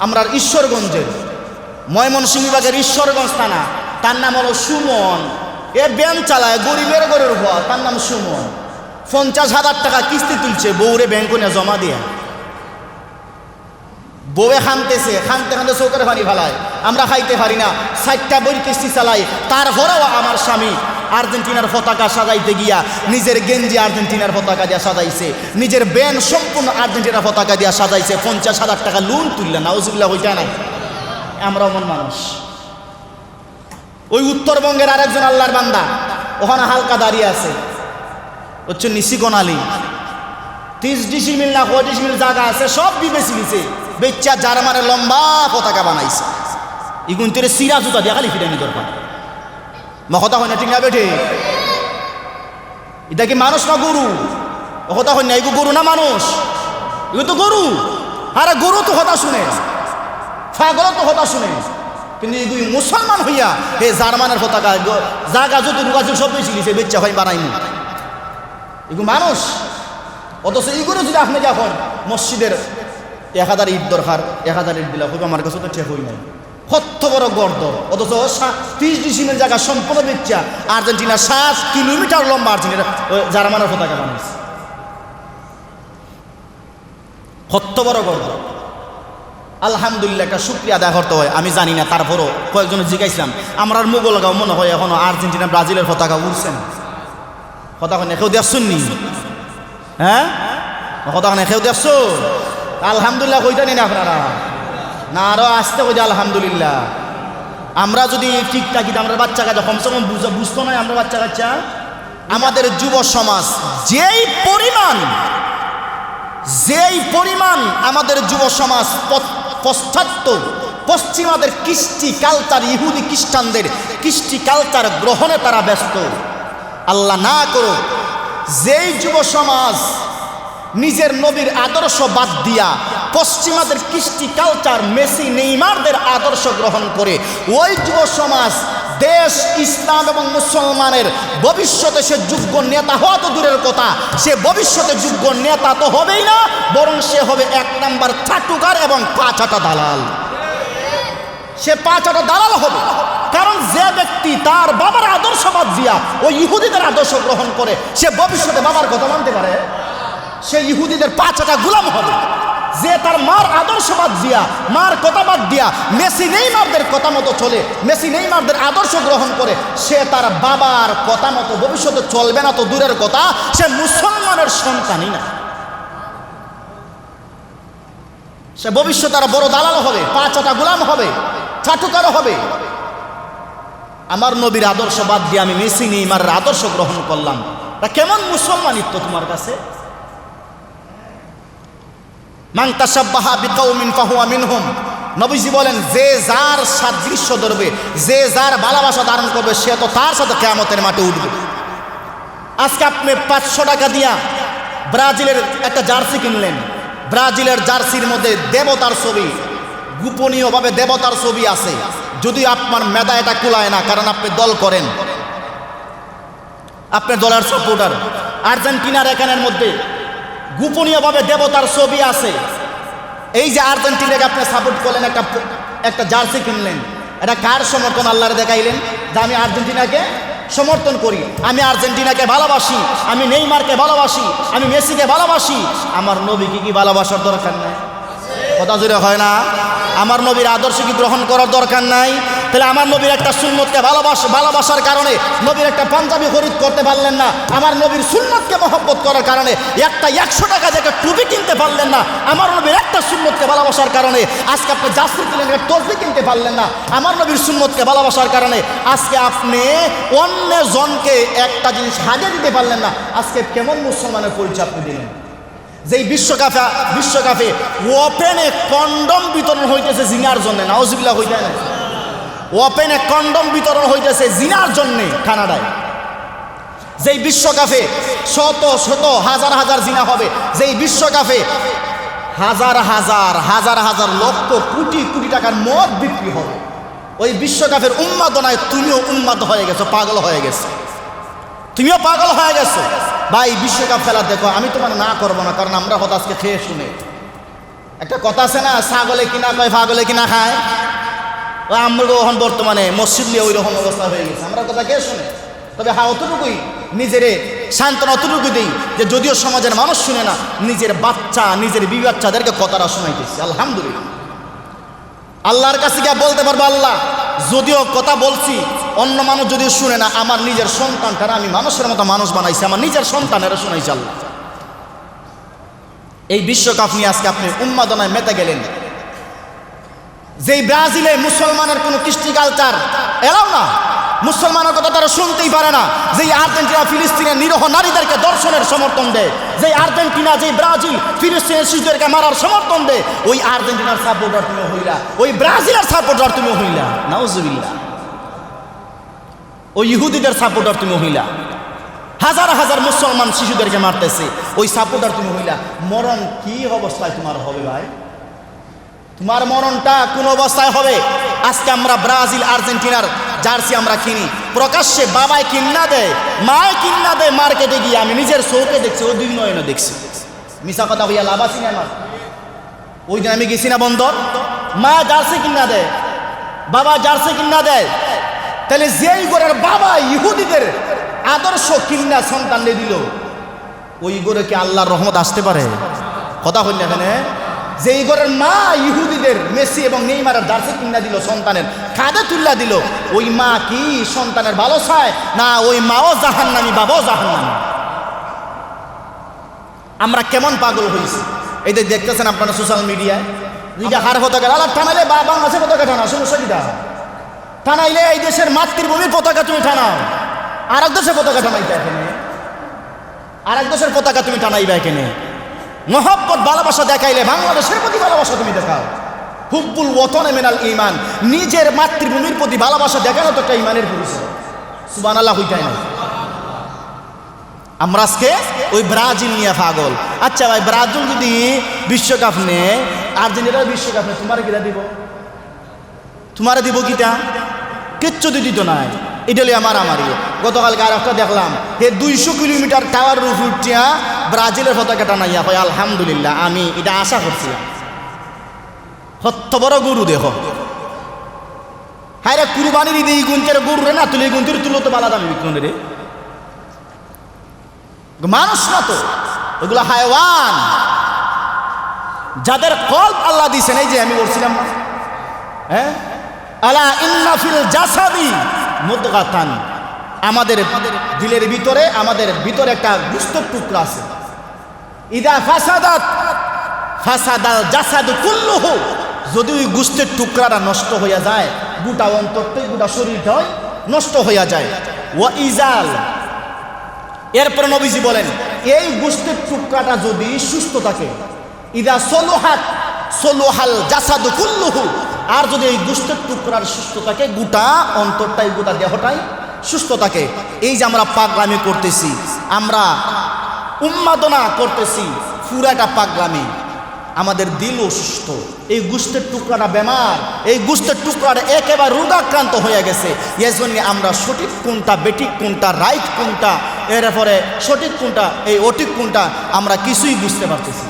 আমরা ঈশ্বরগঞ্জের ময়মনসিংহ বিভাগের ঈশ্বরগঞ্জ থানা, তার নাম হলো সুমন। এ ব্যান চালায় গরিবের গরের হওয়া, তার নাম সুমন। 50,000 টাকা কিস্তি তুলছে বউরে ব্যাংকে নিয়ে জমা দিয়া। বউয়ে খানতেছে, খানতে খানতে চৌকের পানি ফেলায়, আমরা খাইতে পারি না, 60টা বই কিস্তি চালাই। তারপরেও আমার স্বামী আর্জেন্টিনার পতাকা সাজাইতে গিয়া নিজের গেঞ্জি আর্জেন্টিনার পতাকা দিয়া সাজাইছে, নিজের ব্যান সম্পূর্ণ আর্জেন্টিনার পতাকা দিয়া সাজাইছে। 50,000 টাকা লোন তুললেন, নাউজুবিল্লাহ হইতা নাই। আমরা অমন মানুষ। ওই উত্তরবঙ্গের আরেকজন আল্লাহর বান্দা ওখানে হালকা দাঁড়িয়ে আছে, হচ্ছে নিশিকন আলী। 30 ডিসিমিল না 40 ডিসিমিল জায়গা আছে, সব বিবেচি দিছে, বেচ্চা জার্মানের লম্বা পতাকা বানাইছে। ইগুন তেরে সিরা জুতা দিয়া খালি ফিরে নিতে পারে। মা কথা হয় না, ঠিক না বেঠে? এটা কি মানুষ না গরু? কথা হয় না, এগু গরু না মানুষ? এগু তো গরু। আরে গরু তো কথা শুনে, ছাগল তো কথা শুনে, কিন্তু এগুলি মুসলমান হইয়া হে জার্মানের পতাকা জাগা যত ঢুকাছিল সব বেশি দিছে, বেচ্চা হয় বানাইনি। এগু মানুষ। অথচ এগুলো যদি আপনি এখন মসজিদের 1000 ইট দরকার, 1000 ইট দিলা হবে, আমার কাছে তো ঠিক হই নাই। কত বড় গর্দ, অথচ 30 ডিসিমের জায়গা সম্পূর্ণ বেচ্চা আর্জেন্টিনা 7 কিলোমিটার লম্বা আর্জেন্টিনা জার্মানের পতাকা বানাইছে। কত বড় গর্দ। আলহামদুলিল্লাহ, একটা শুক্রিয়া আদায় করতে হয়। আমি জানি না, তারপরও কয়েকজন জিজ্ঞাসলাম, আমরা মুগল গাঁও মনে হয় এখনো আর্জেন্টিনা ব্রাজিলের পতাকা উড়ছে না। কথা কেন কেউ দেখছেন নি? হ্যাঁ, কথা কেন কেউ দেখছো? আলহামদুলিল্লাহ কইতে নিন আপনারা না, আরো আসতে কই আলহামদুলিল্লাহ। আমরা যদি ঠিক থাকি, আমরা বাচ্চা কাচ্চা কমসে কম বুঝতো না, আমরা বাচ্চা কাচ্চা আমাদের যুব সমাজ যেই পরিমাণ আমাদের যুব সমাজ পশ্চাত্য পশ্চিমাদের কৃষ্টি কালচার, ইহুদি খ্রিস্টানদের কৃষ্টি কালচার গ্রহণে তারা ব্যস্ত। আল্লাহ না করো যেই যুব সমাজ নিজের নবীর আদর্শ বাদ দিয়া পশ্চিমাদের কৃষ্টি কালচার, মেসি নেইমারদের আদর্শ গ্রহণ করে, ওই যুব সমাজ দেশ ইসলাম এবং মুসলমানের ভবিষ্যতে সে যোগ্য নেতা হওয়া তো দূরের কথা, সে ভবিষ্যতে যোগ্য নেতা তো হবেই না, বরং সে হবে 1 নাম্বার চাটুকার এবং 5 দালাল। সে 5 দালাল হবে। কারণ যে ব্যক্তি তার বাবার আদর্শ বাদ দিয়া ওই ইহুদিদের আদর্শ গ্রহণ করে, সে ভবিষ্যতে বাবার কথা মানতে পারে? সে ইহুদিদের 5 গোলাম হবে। যে তার মার আদর্শ বাদ দিয়া, মার কথা বাদ দিয়া মেসি নেইমারদের কথা মতো চলে, মেসি নেইমারদের আদর্শ গ্রহণ করে, সে তার বাবার কথা মতো ভবিষ্যতে চলবে না তো দূরের কথা, সে মুসলমানের সন্তানই না। সে ভবিষ্যতে তার বড় দালাল হবে, 5 গোলাম হবে, চাটুকার হবে। আমার নবীর আদর্শ বাদ দিয়ে আমি মেসি নেইমারের আদর্শ গ্রহণ করলাম, তা কেমন মুসলমানিত্ব তোমার কাছে? মান তাশাব্বাহা বিকাউমিন ফাহুয়া মিনহুম। নবীজি বলেন, যে যার সাদৃশ্য ধরবে, যে যার ভালোবাসা ধারণ করবে, সে তো তার সাথে কিয়ামতের মাঠে উঠবে। আজকে আপনি 500 টাকা দিয়া ব্রাজিলের একটা জার্সি কিনলেন, ব্রাজিলের জার্সির মধ্যে দেবতার ছবি, গোপনীয়ভাবে দেবতার ছবি আছে। যদি আপনার মেধা এটা কুলায় না, কারণ আপনি দল করেন, আপনি দলের সাপোর্টার, আর্জেন্টিনার এখানের মধ্যে গোপনীয়ভাবে দেবতার ছবি আছে। এই যে আর্জেন্টিনাকে আপনি সাপোর্ট করলেন, একটা জার্সি কিনলেন, এটা কার সমর্থন? আল্লাহর দেখাইলেন যে আমি আর্জেন্টিনাকে সমর্থন করি, আমি আর্জেন্টিনাকে ভালোবাসি, আমি নেইমারকে ভালোবাসি, আমি মেসিকে ভালোবাসি। আমার নবীকে কি ভালোবাসার দরকার নাই? কথা জুড়ে হয় না? আমার নবীর আদর্শ কি গ্রহণ করার দরকার নাই? তাহলে আমার নবীর একটা সুন্নতকে ভালোবাসার কারণে নবীর একটা পাঞ্জাবি খরিদ করতে পারলেন না, আমার নবীর সুন্নতকে মহব্বত করার কারণে একটা 100 টাকা যে একটা টুপি কিনতে পারলেন না, আমার নবীর একটা সুন্নতকে ভালোবাসার কারণে আজকে আপনি জার্সি কিনলেন, একটা ট্রফি কিনতে পারলেন না, আমার নবীর সুন্নতকে ভালোবাসার কারণে আজকে আপনি অন্য জনকে একটা জিনিস হাজিয়ে দিতে পারলেন না। আজকে কেমন মুসলমানের পরিচয় আপনি দিলেন? যেই বিশ্বকাপে ওপেনে কন্ডম বিতরণ হইতেছে জিনার জন্য, নাউজুবিল্লাহ হইতে না, ওপেনে কন্ডম বিতরণ হইতেছে জিনার জন্য কানাডায়। যেই বিশ্বকাপে শত শত হাজার হাজার জিনা হবে, যেই বিশ্বকাপে হাজার হাজার লক্ষ কোটি কোটি টাকার মদ বিক্রি হবে, ওই বিশ্বকাপের উন্মাদনায় তুমিও উন্মাদ হয়ে গেছো, পাগল হয়ে গেছো, তুমিও পাগল হয়ে গেছো। ভাই বিশ্বকাপ খেলা দেখো, আমি তোমার না করবো না, কারণ আমরা হয়তো আজকে খেয়ে শুনে একটা কথা আছে না, ছাগলে কিনা কয় পাগলে কিনা খায়। আমরা এখন বর্তমানে মসজিদ নিয়ে ওই রকম অবস্থা হয়ে গেছে, আমরা কথা কে শুনে? তবে হ্যাঁ, অতটুকুই নিজেরে সান্ত্বনা অতটুকু দিই যে যদিও সমাজের মানুষ শুনে না, নিজের বাচ্চা নিজের বিবি বাচ্চাদেরকে কথাটা শোনাইতেছি। আলহামদুলিল্লাহ, আল্লাহর কাছে গিয়ে বলতে পারবো, আল্লাহ যদিও কথা বলছি অন্য মানুষ যদিও শুনে না, আমার নিজের সন্তানটারা আমি মানুষের মতো মানুষ বানাইছি, আমার নিজের সন্তানেরা শোনাইছি। আল্লাহ, এই বিশ্বকাপ নিয়ে আজকে আপনি উন্মাদনায় মেতে গেলেন। যেই ব্রাজিলে মুসলমানের কোনো কৃষ্টি কালচার এলাও না, মুসলমানের কথা তারা শুনতেই পারে না। যেই আর্জেন্টিনা ফিলিস্তিনের নিরহ নারীদেরকে দর্শনের সমর্থন দেয়, যেই আর্জেন্টিনা যেই ব্রাজিল ফিলিস্তিনের শিশুদেরকে মারার সমর্থন দেয়, ওই আর্জেন্টিনার সাপোর্টার তুমি হইলা, ওই ব্রাজিলের সাপোর্টার তুমি হইলা। নাউজুবিল্লাহ, ওই ইহুদিদের সাপোর্টার তুমি হইলা। হাজার হাজার মুসলমান শিশুদেরকে মারতেছে, ওই সাপোর্টার তুমি হইলা। মরণ কি অবস্থায় তোমার হবে ভাই? তোমার মরণটা কোন অবস্থায় হবে? আজকে আমরা ব্রাজিল আর্জেন্টিনার জার্সি আমরা কিনি, প্রকাশ্যে বাবাই কিন্না দেয়, মায় কিন্না দেয় মার্কেটে গিয়ে, আমি নিজের চোখে দেখছি, ওই দুই নয়নে দেখছি। মিশা কথা হইয়া লাভ আছি না আমার? ওই দিন আমি গেছি না বন্দর, মা জার্সি কিন্না দেয়, বাবা জার্সি কিন্না দেয়। তাহলে যেই ঘরের বাবা ইহুদিদের আদর্শ কিন্না সন্তানকে দিল, ওই ঘরে কি আল্লাহর রহমত আসতে পারে? কথা হইল এখানে। যেই ঘরের মা ইহুদিদের মেসি এবং নেইমারের জার্সি কিনা দিল, সন্তানের কাঁধে তুল্লা দিল, ওই মা কি সন্তানের ভালো চায় না? ওই মাও জাহান্নামী, বাবাও জাহান্নামী। আমরা কেমন পাগল হয়েছি এই যে দেখতেছেন আপনারা সোশ্যাল মিডিয়ায়। নিজে হার পতাকা আলাদা টানাইলে বাংলাদেশের পতাকা টানা, সমস্যা কিটা? টানাইলে এই দেশের মাতৃভূমির পতাকা তুমি টানাও, আর এক দেশের পতাকা টানাইবে এখানে, আর এক দেশের পতাকা তুমি টানাইবে এখানে। মহব্বত ভালোবাসা দেখাইলে বাংলাদেশের প্রতি ভালোবাসা তুমি দেখাও। হুব্বুল ওয়াতনে মিনাল ঈমান, নিজের মাতৃভূমির প্রতি ভালোবাসা দেখানো তো একটা ঈমানের পরিচয়। সুবহানাল্লাহ হইতাই না। আমরা আজকে ওই ব্রাজিল নিয়ে পাগল। আচ্ছা ভাই, ব্রাজিল যদি বিশ্বকাপ নেয়, আর্জেন্টিনার বিশ্বকাপ নেয়, তোমার কিটা দিব? তোমার দিব কিটা? কিচ্ছু দিত নাই। এটা আমার আমারই। গতকালকে আর একটা দেখলাম, হে 200 কিলোমিটার টাওয়ার রুফ উঠিয়া ব্রাজিলের পতাকা টানাইয়া হয়। আলহামদুলিল্লাহ, আমি এটা আশা করছিলাম। কত বড় গরু দেখো, হায় রে, কুরবানির ঈদে এই গুনতের গরু রে না তুলে, এই গুনতির তুলো তো বালা দামি বিক্রি রে, মানুষ না তো, ওগুলো হায়ওয়ান। যাদের কল্প আল্লাহ দিছেন, এই যে আমি বলছিলাম, হ্যাঁ, আলা ইন্না ফিল জাসাদি মুদগাতান, আমাদের দিলের ভিতরে, আমাদের ভিতরে একটা গোশতের টুকরা আছে। ইদা ফাসাদাত ফাসাদাল জাসাদু কুল্লুহু, যদি ওই গোশতের টুকরাটা নষ্ট হইয়া যায়, গোটা অন্তরটাই, গোটা শরীরটাই নষ্ট হইয়া যায়। ওয়া ইজাল, এরপরে নবীজি বলেন, এই গোশতের টুকরাটা যদি সুস্থ থাকে, ইদা সলুহাত সলুহাল জাসাদু কুল্লুহু, আর যদি এই গোশতের টুকরার সুস্থ থাকে, গোটা অন্তরটাই, গোটা দেহটাই সুস্থ থাকে। এই যে আমরা পাগলামি করতেছি, আমরা উন্মাদনা করতেছি, পুরাটা পাগলামি, আমাদের দিল অসুস্থ। এই গোশতের টুকরাটা বেমার, এই গোশতের টুকরাটা একেবারে রোগাক্রান্ত হয়ে গেছে। এই জন্য আমরা সঠিক কোনটা, বেঠিক কোনটা, রাইট কোনটা, এরপরে সঠিক কোনটা, এই অঠিক কোনটা, আমরা কিছুই বুঝতে পারতেছি।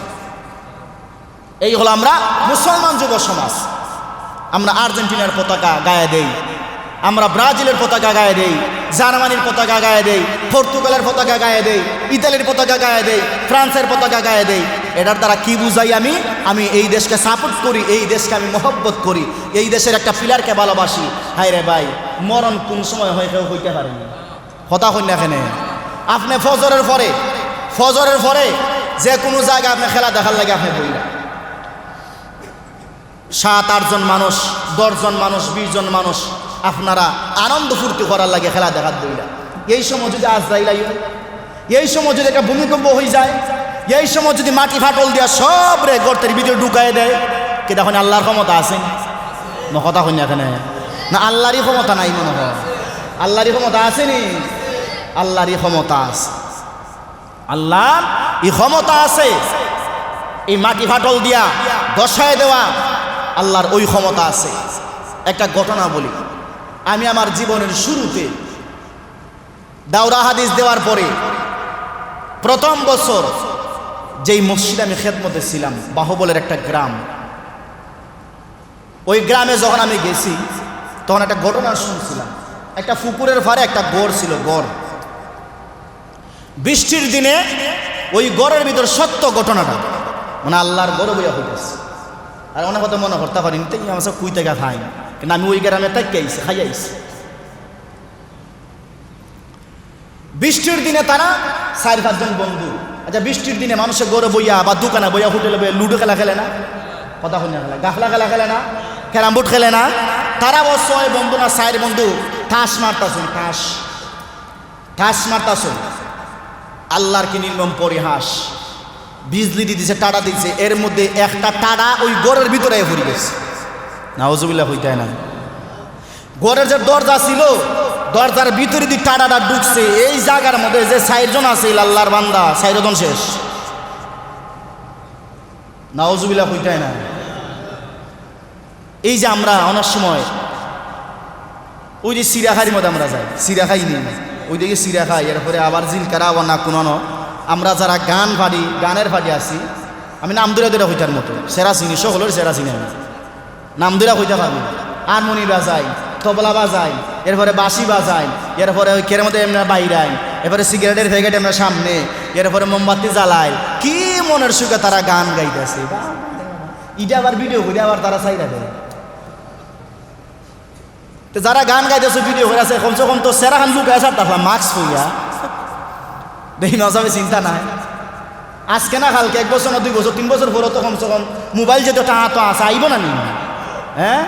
এই হলো আমরা মুসলমান যুব সমাজ। আমরা আর্জেন্টিনার পতাকা গায়ে দেই, আমরা ব্রাজিলের পতাকা গায়ে দেই, জার্মানির পতাকা গায়ে দেই, পর্তুগালের পতাকা গায়ে দেই, ইতালির পতাকা গায়ে দেই, ফ্রান্সের পতাকা গায়ে দেই। এটার দ্বারা কি বুঝাই? আমি এই দেশকে সাপোর্ট করি, এই দেশকে আমি মহব্বত করি, এই দেশের একটা পিলারকে ভালোবাসি। হায় রে ভাই, মরণ কোন সময় হয় কেউ হইতে পারেনি। কথা হই না এখানে। আপনি ফজরের পরে যে কোনো জায়গায় আপনি খেলা দেখার লাগে আপনি বইলা 7-8 জন মানুষ, 10 জন মানুষ, 20 জন মানুষ আপনারা আনন্দ ফুর্তি করার লাগে খেলা দেখার দইলা। এই সময় যদি আজরাইল, এই সময় যদি একটা ভূমিকম্প হয়ে যায়, এই সময় যদি মাটি ফাটল দিয়া সব রে গর্তের ভিতরে ঢুকাই দেয়, কে দেখুন আল্লাহর ক্ষমতা আছে না? কথা হই না এখানে। না আল্লাহরই ক্ষমতা নাই মনে হয়? আল্লাহরই ক্ষমতা আসেনি? আল্লাহরই ক্ষমতা আছে, আল্লাহর এই ক্ষমতা আছে। এই মাটি ফাটল দিয়া বসায় দেওয়া আল্লাহর ওই ক্ষমতা আছে। একটা ঘটনা বলি, আমি আমার জীবনের শুরুতে দাওরা হাদিস দেওয়ার পরে প্রথম বছর যেই মসজিদে আমি খেদমতে ছিলাম, বাহুবলের একটা গ্রাম, ওই গ্রামে যখন আমি গেছি তখন একটা ঘটনা শুনছিলাম। একটা পুকুরের পাড়ে একটা গড় ছিল, গড়। বৃষ্টির দিনে ওই গড়ের ভিতর সত্য ঘটনাটা, মানে আল্লাহর গড় বইয়া হইতেছে। আর অনেক কথা মনে করতে পারিনি, তাই আমার সব কুই টাকা খাই, কিন্তু আমি ওই গ্রামে তাকে আইসি, খাই আইসি। বৃষ্টির দিনে তারা 4-5 জন বন্ধু, আচ্ছা বৃষ্টির দিনে মানুষের গড়ে বইয়া বা দোকানে বইয়া হোটেলে বইয়া লুডো খেলা খেলে না, কথা শুনে খেলে, গাফলা খেলা খেলে না, ক্যারাম বোর্ড খেলে না। তারা অবশ্য বন্ধু না 4 বন্ধু ঠাস মারতাছুন, ঠাস মারতাছুন। আল্লাহর কি নির্মম পরিহাস, বিজলি দিতেছে, টাড়া দিচ্ছে, এর মধ্যে একটা টাড়া ওই গড়ের ভিতরে ঘুরে গেছে। নাউজুবিল্লাহ হইতে না, গড়ের যে দরজা ছিল, দরজার ভিতরে দিয়ে টাড়াটা ঢুকছে। এই জায়গার মধ্যে যে 4 জন আছে আল্লাহর বান্দা, 4 জন শেষ। নাউজুবিল্লাহ হইতে না। এই যে আমরা অনেক সময় ওই যে সিরা খাইর মধ্যে আমরা যাই, সিরা খাই নি, ওই দিকে সিরা খাই, এরপরে আবার জিলকারা আবার না কোনো আমরা যারা গানের ফাড়ি আছি, আমি নাম দূরে দূরে হইতার মতো সেরা চিনি, সকলের সেরা চিনি, আমি নাম দূরে হইতে পারবো। হারমোনি বাজাই, তবলা বাজাই, এরপরে বাঁশি বাজাই, এরপরে ওই কের মধ্যে আমরা বাইরাই, এরপরে সিগারেটের প্যাকেট আমরা সামনে, এরপরে মোমবাতি জ্বালাই, কি মনের সুখে তারা গান গাইতেছে। ইটা আবার ভিডিও করে আবার তারা চাইরা দেয়। তো যারা গান গাইতেছে, ভিডিও করে আছে, কমসে কম তো সেরা খান লুক আছে, তারপর মাস্ক হইয়া দেখি নজাবে, চিন্তা নাই। আজকে না কালকে, 1 বছর না 2 বছর 3 বছর পরে তো কমসে কম মোবাইল যেটা টাকা তো আছে, আইব না নি? হ্যাঁ,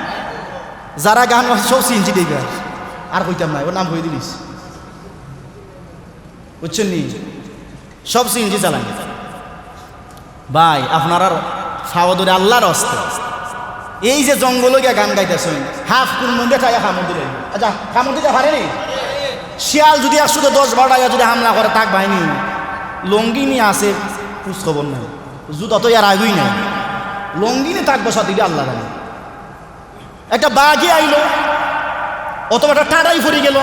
যারা গান সব চিনছি দেখবে, আর কইতাম না, ওর নাম কই দিলিস, বুঝছেন নি? সব চিনছি চালান ভাই, আপনার আর খাওয়া ধরে আল্লাহর অস্তে। এই যে জঙ্গল গিয়া গান গাইতেছেন, হাফ কোন মন্দিরে চাইয়া খামর দিলে, আচ্ছা খামর দিতে পারেনি? শিয়াল যদি 110-12 যদি হামলা করে, তাক বাহিনী লঙ্গি নিয়ে আসে, খোঁজ খবর নাই, জুতা তো আর আগুই নাই, লঙ্গি নিয়ে থাকবো সাথে, আল্লাহ জানে। একটা বাঘই আইলো, অথবা একটা টাড়াই ফুরি গেল,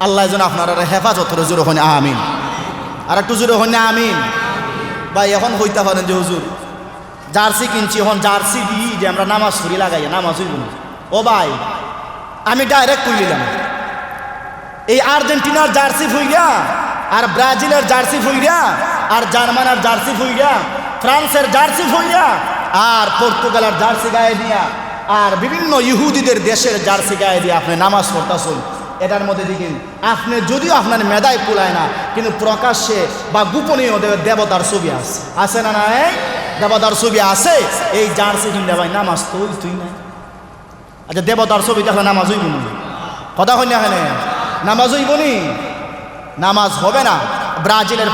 আল্লাহ যেন আপনারা হেফাজত করে, জোরে হন আমিন। আর একটু জোরে হন আমিন। ভাই এখন হইতে পারেন যে হুজুর জার্সি কিনছি, এখন জার্সি দিই যে আমরা নামাজ পড়ি, লাগাই নামাজ হইব না। ও ভাই, আমি ডাইরেক্ট কইলাম, এই আর্জেন্টিনার জার্সি ফুইরা, আর ব্রাজিলের জার্সি ফুইরা, আর জার্মানের জার্সি ফুইরা, ফ্রান্সের জার্সি ফুইরা, আর পর্তুগালের জার্সি গায়ে দিয়া, আর বিভিন্ন ইহুদিদের দেশের জার্সি গায়ে দিয়ে আপনি নামাজ পড়তেছেন। এটার মধ্যে দেখেন, আপনি যদিও আপনার মেধায় কুলায় না, কিন্তু প্রকাশ্যে বা গোপনীয় দেবতার ছবি আছে না নাই? দেবতার ছবি আছে। এই জার্সি কিনতে ভাই নামাজ তো তুই নাই। আচ্ছা দেবতার ছবি দেখলে নামাজ হইব নি? কথা হয় না, এখানে নামাজ হইব নি? নামাজ হবে না। ব্রাজিলের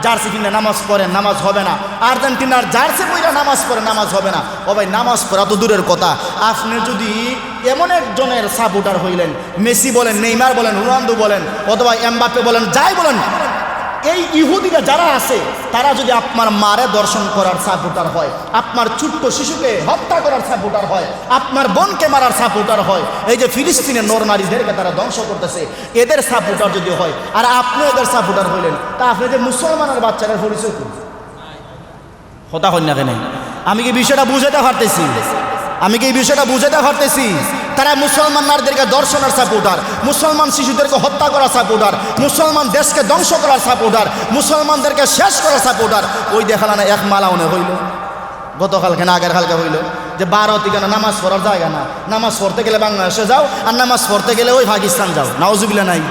জার্সি কিনে নামাজ পড়েন, নামাজ হবে না। আর্জেন্টিনার জার্সি পরে নামাজ পড়ে, নামাজ হবে না। ও ভাই, নামাজ পড়া তো দূরের কথা, আপনি যদি এমন একজনের সাপোর্টার হইলেন, মেসি বলেন, নেইমার বলেন, রোনালদো বলেন, অথবা এমবাপ্পে বলেন, যাই বলেন, এই ইহুদিরা যারা আছে, তারা যদি আপনার মারে দর্শন করার সাপোর্টার হয়, আপনার ছোট্ট শিশুকে হত্যা করার সাপোর্টার হয়, আপনার বোনকে মারার সাপোর্টার হয়, এই যে ফিলিস্তিনের নর নারীদেরকে তারা ধ্বংস করতেছে, এদের সাপোর্টার যদি হয়, আর আপনি এদের সাপোর্টার হইলেন, তা আপনি যে মুসলমানের বাচ্চাদের পরিচয় করুন। কথা হয় না কেন? আমি কি বিষয়টা বুঝাতে পারতেছি? তারা মুসলমান নারীদেরকে দর্শনের সাপোর্টার, মুসলমান শিশুদেরকে হত্যা করার সাপোর্টার, মুসলমান দেশকে ধ্বংস করার সাপোর্টার, মুসলমানদেরকে শেষ করার সাপোর্টার। ওই দেখালা না এক মালাউনে হইল, গতকালকে না আগের কালকে হইল যে ভারতে কেন নামাজ পড়ার জায়গা না, নামাজ পড়তে গেলে বাংলাদেশে যাও, আর নামাজ পড়তে গেলে ওই পাকিস্তান যাও। নাউজুবিল্লাহ নাই।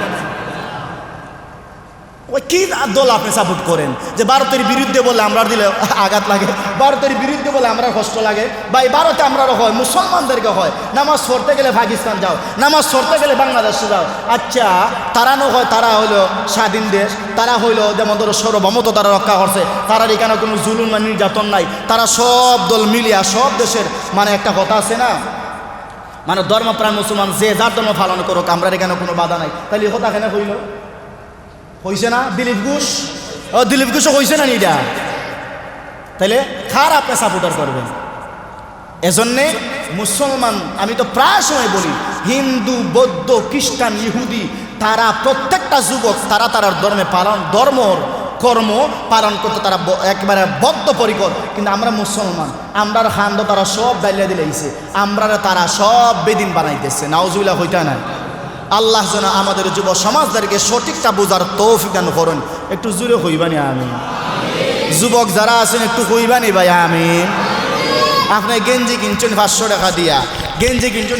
ওই কি দল আপনি সাপোর্ট করেন যে ভারতের বিরুদ্ধে বলে আমরা দিলে আঘাত লাগে, ভারতের বিরুদ্ধে বলে আমরা কষ্ট লাগে? ভাই, ভারতে আমরা হয়, মুসলমানদেরকে হয়, নামাজ পড়তে গেলে পাকিস্তান যাও, নামাজ পড়তে গেলে বাংলাদেশে যাও। আচ্ছা, তারা হয়, তারা হইলো স্বাধীন দেশ, তারা হইলো যেমন ধরো সার্বভৌমত্ব তারা রক্ষা করছে, তারার এখানে কোনো জুলুম বা নির্যাতন নাই। তারা সব দল মিলিয়া সব দেশের, মানে একটা কথা আছে না, মানে ধর্মপ্রাণ মুসলমান যে যার ধর্ম পালন করুক, আমরা এখানে কোনো বাধা নাই। তাহলে এই কথা এখানে হইল, হইছে না? দিলীপ ঘোষও হইছে না এটা? তাইলে কার আপনি সাপোর্টার করবেন? এজন্যে মুসলমান, আমি তো প্রায় সময় বলি, হিন্দু, বৌদ্ধ, খ্রিস্টান, ইহুদি, তারা প্রত্যেকটা যুবক তারা তার ধর্মে পালন, ধর্মর কর্ম পালন করতে তারা একেবারে বদ্ধপরিকর। কিন্তু আমরা মুসলমান, আমরার খান্দ তারা সব ডাইলিয়া দিলাইছে, আমরারা তারা সব বেদিন বানাইতেছে। নাউজুবিল্লাহ হইতা না। আল্লাহ যেন আমাদের যুব সমাজদেরকে সঠিকটা বোঝার তৌফিক দান করুন। একটু জোরে হইবানি আমিন। যুবক যারা আছেন একটু হইবানি ভাই আমিন। আপনি গেঞ্জি কিনছেন 500 টাকা দিয়া, গেঞ্জি কিনছেন